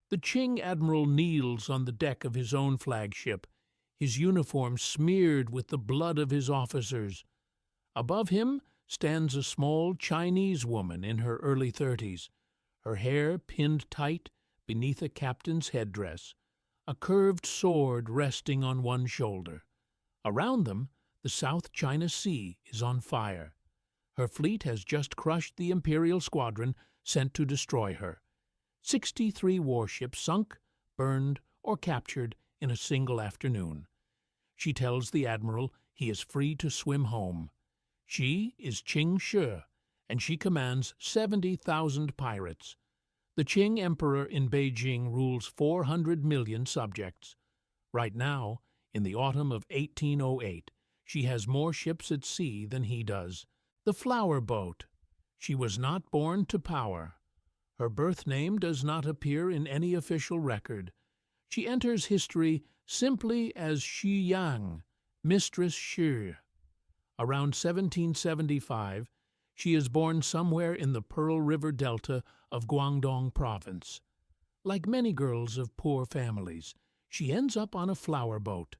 The Qing admiral kneels on the deck of his own flagship, his uniform smeared with the blood of his officers. Above him stands a small Chinese woman in her early 30s, her hair pinned tight beneath a captain's headdress, a curved sword resting on one shoulder. Around them, the South China Sea is on fire. Her fleet has just crushed the Imperial squadron sent to destroy her. 63 warships sunk, burned, or captured in a single afternoon. She tells the admiral he is free to swim home. She is Qing Shi, and she commands 70,000 pirates. The Qing emperor in Beijing rules 400 million subjects. Right now, in the autumn of 1808, she has more ships at sea than he does. The Flower Boat. She was not born to power. Her birth name does not appear in any official record. She enters history simply as Shi Yang, Mistress Shi. Around 1775, she is born somewhere in the Pearl River Delta of Guangdong Province. Like many girls of poor families, she ends up on a flower boat,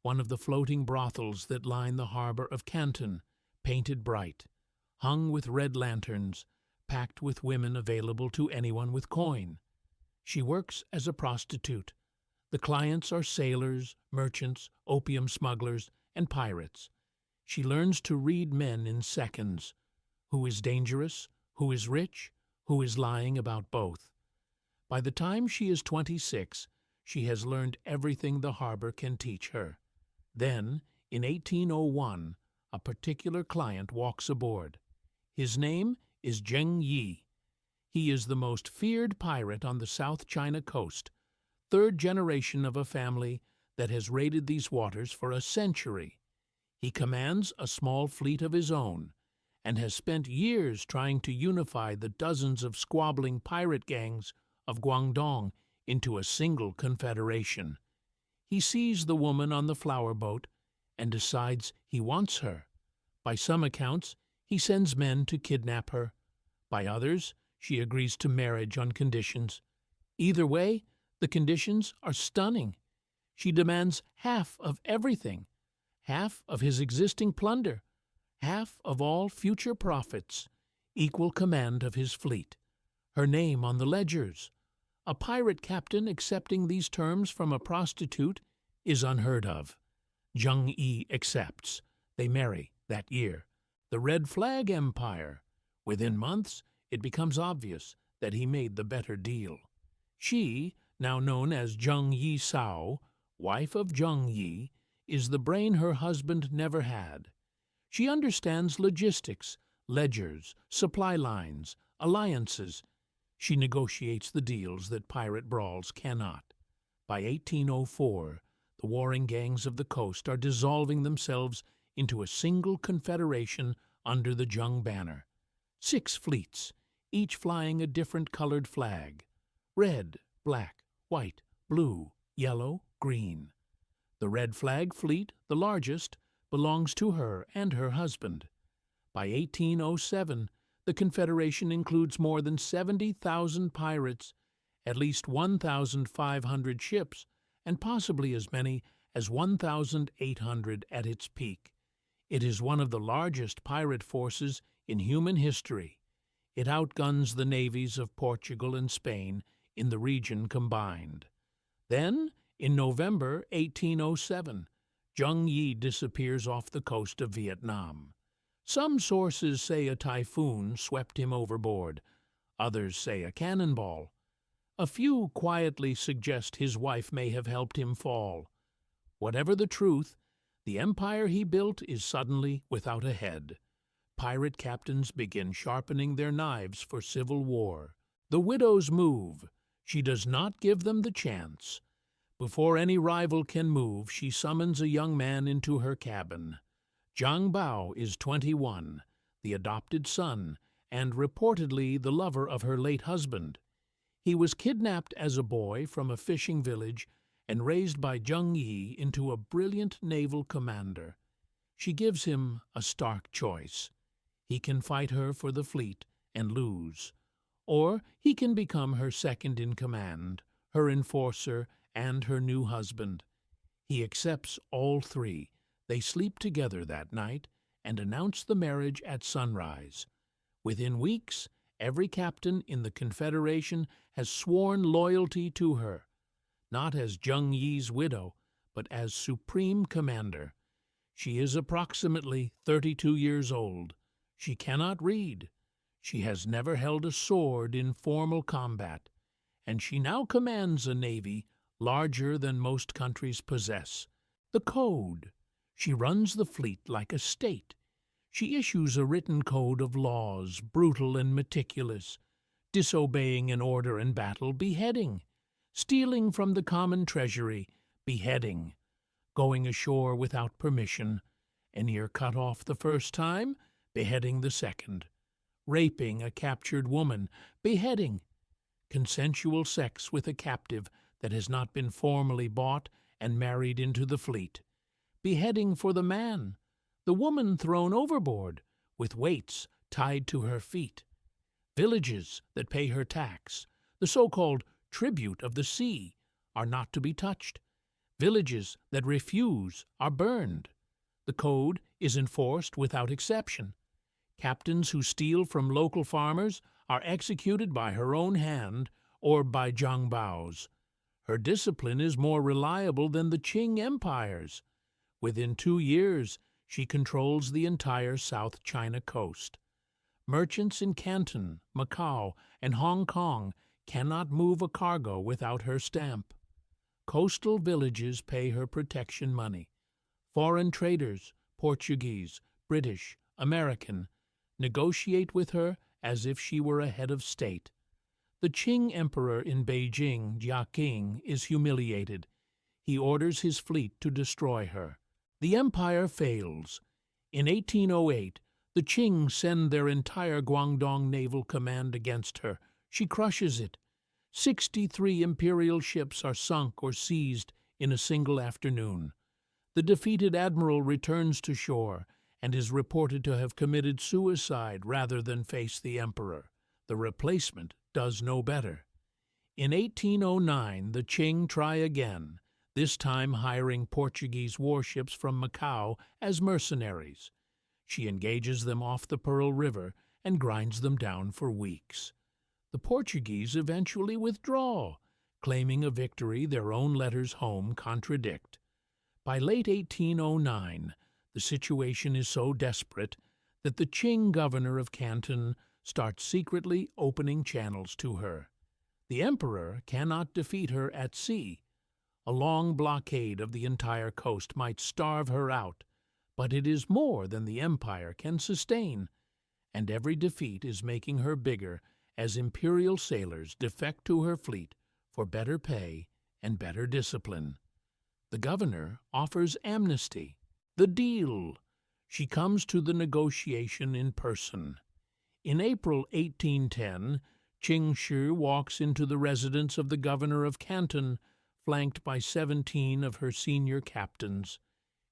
one of the floating brothels that line the harbor of Canton, painted bright, hung with red lanterns, packed with women available to anyone with coin. She works as a prostitute. The clients are sailors, merchants, opium smugglers, and pirates. She learns to read men in seconds. Who is dangerous? Who is rich? Who is lying about both? By the time she is 26, she has learned everything the harbor can teach her. Then, in 1801, a particular client walks aboard. His name is Zheng Yi. He is the most feared pirate on the South China coast, third generation of a family that has raided these waters for a century. He commands a small fleet of his own and has spent years trying to unify the dozens of squabbling pirate gangs of Guangdong into a single confederation. He sees the woman on the flower boat and decides he wants her. By some accounts, he sends men to kidnap her. By others, she agrees to marriage on conditions. Either way, the conditions are stunning. She demands half of everything, half of his existing plunder, half of all future profits, equal command of his fleet, her name on the ledgers. A pirate captain accepting these terms from a prostitute is unheard of. Zheng Yi accepts. They marry that year. The Red Flag Empire. Within months, it becomes obvious that he made the better deal. She, now known as Zheng Yi Sao, wife of Zheng Yi, is the brain her husband never had. She understands logistics, ledgers, supply lines, alliances. She negotiates the deals that pirate brawls cannot. By 1804, the warring gangs of the coast are dissolving themselves into a single confederation under the Zheng banner. 6 fleets, each flying a different colored flag: red, black, white, blue, yellow, green. The Red Flag Fleet, the largest, belongs to her and her husband. By 1807, the Confederation includes more than 70,000 pirates, at least 1,500 ships, and possibly as many as 1,800 at its peak. It is one of the largest pirate forces in human history. It outguns the navies of Portugal and Spain in the region combined. Then, in November 1807, Zheng Yi disappears off the coast of Vietnam. Some sources say a typhoon swept him overboard. Others say a cannonball. A few quietly suggest his wife may have helped him fall. Whatever the truth, the empire he built is suddenly without a head. Pirate captains begin sharpening their knives for civil war. The widows move. She does not give them the chance. Before any rival can move, she summons a young man into her cabin. Zhang Bao is 21, the adopted son, and reportedly the lover of her late husband. He was kidnapped as a boy from a fishing village and raised by Zheng Yi into a brilliant naval commander. She gives him a stark choice. He can fight her for the fleet and lose, or he can become her second in command, her enforcer, and her new husband. He accepts all three. They sleep together that night and announce the marriage at sunrise. Within weeks, every captain in the Confederation has sworn loyalty to her, not as Zheng Yi's widow, but as supreme commander. She is approximately 32 years old. She cannot read. She has never held a sword in formal combat, and she now commands a navy larger than most countries possess. The code. She runs the fleet like a state. She issues a written code of laws, brutal and meticulous, disobeying an order in battle, beheading, stealing from the common treasury, beheading, going ashore without permission, an ear cut off the first time, beheading the second, raping a captured woman, beheading, consensual sex with a captive that has not been formally bought and married into the fleet, beheading for the man, the woman thrown overboard, with weights tied to her feet, villages that pay her tax, the so-called tribute of the sea, are not to be touched. Villages that refuse are burned. The code is enforced without exception. Captains who steal from local farmers are executed by her own hand or by Zhang Bao's. Her discipline is more reliable than the Qing Empire's. Within 2 years, she controls the entire South China coast. Merchants in Canton, Macau, and Hong Kong cannot move a cargo without her stamp. Coastal villages pay her protection money. Foreign traders, Portuguese, British, American, negotiate with her as if she were a head of state. The Qing emperor in Beijing, Jia Qing, is humiliated. He orders his fleet to destroy her. The empire fails. In 1808, the Qing send their entire Guangdong naval command against her. She crushes it. 63 imperial ships are sunk or seized in a single afternoon. The defeated admiral returns to shore and is reported to have committed suicide rather than face the emperor. The replacement does no better. In 1809, the Qing try again, this time hiring Portuguese warships from Macau as mercenaries. She engages them off the Pearl River and grinds them down for weeks. The Portuguese eventually withdraw, claiming a victory their own letters home contradict. By late 1809, the situation is so desperate that the Qing governor of Canton starts secretly opening channels to her. The emperor cannot defeat her at sea. A long blockade of the entire coast might starve her out, but it is more than the empire can sustain, and every defeat is making her bigger as imperial sailors defect to her fleet for better pay and better discipline. The governor offers amnesty. The deal. She comes to the negotiation in person. In April 1810, Qing Shi walks into the residence of the governor of Canton, flanked by 17 of her senior captains.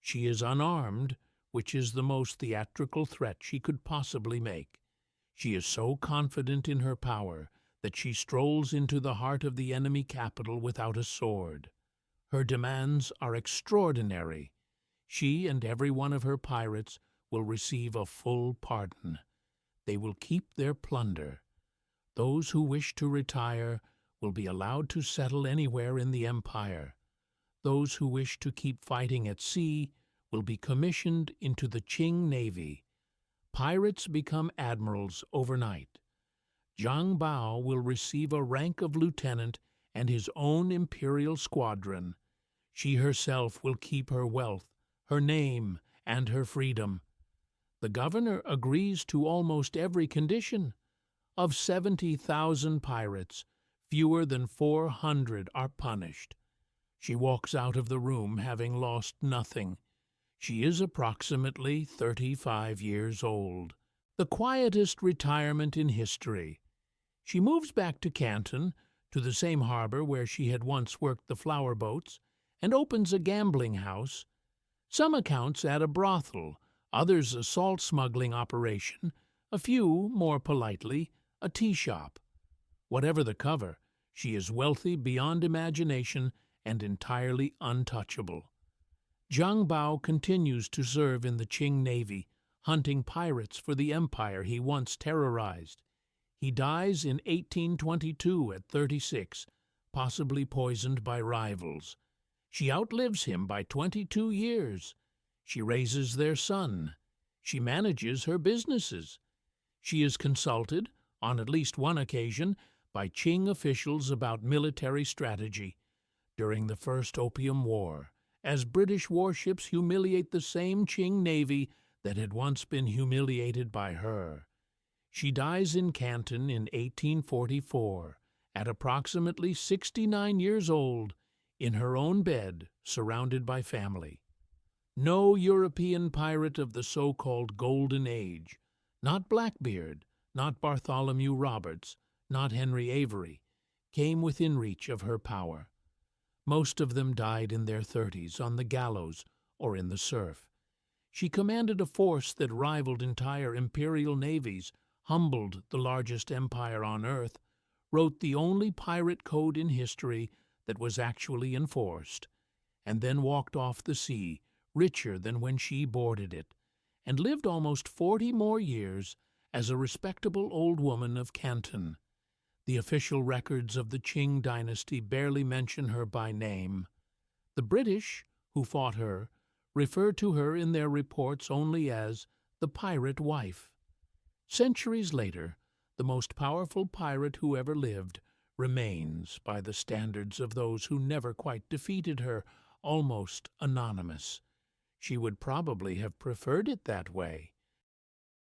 She is unarmed, which is the most theatrical threat she could possibly make. She is so confident in her power that she strolls into the heart of the enemy capital without a sword. Her demands are extraordinary. She and every one of her pirates will receive a full pardon. They will keep their plunder. Those who wish to retire will be allowed to settle anywhere in the empire. Those who wish to keep fighting at sea will be commissioned into the Qing Navy. Pirates become admirals overnight. Zhang Bao will receive a rank of lieutenant and his own imperial squadron. She herself will keep her wealth, her name, and her freedom. The governor agrees to almost every condition. Of 70,000 pirates, fewer than 400 are punished. She walks out of the room having lost nothing. She is approximately 35 years old. The quietest retirement in history. She moves back to Canton, to the same harbor where she had once worked the flower boats, and opens a gambling house. Some accounts add a brothel, others a salt smuggling operation, a few, more politely, a tea shop. Whatever the cover, She is wealthy beyond imagination and entirely untouchable. Zhang Bao continues to serve in the Qing Navy, hunting pirates for the empire he once terrorized. He dies in 1822 at 36, possibly poisoned by rivals. She outlives him by 22 years. She raises their son. She manages her businesses. She is consulted, on at least one occasion, by Qing officials about military strategy during the First Opium War, as British warships humiliate the same Qing Navy that had once been humiliated by her. She dies in Canton in 1844, at approximately 69 years old, in her own bed, surrounded by family. No European pirate of the so-called Golden Age, not Blackbeard, not Bartholomew Roberts, not Henry Avery, came within reach of her power. Most of them died in their 30s on the gallows or in the surf. She commanded a force that rivaled entire imperial navies, humbled the largest empire on earth, wrote the only pirate code in history that was actually enforced, and then walked off the sea, richer than when she boarded it, and lived almost 40 more years as a respectable old woman of Canton. The official records of the Qing dynasty barely mention her by name. The British, who fought her, refer to her in their reports only as the pirate wife. Centuries later, the most powerful pirate who ever lived remains, by the standards of those who never quite defeated her, almost anonymous. She would probably have preferred it that way.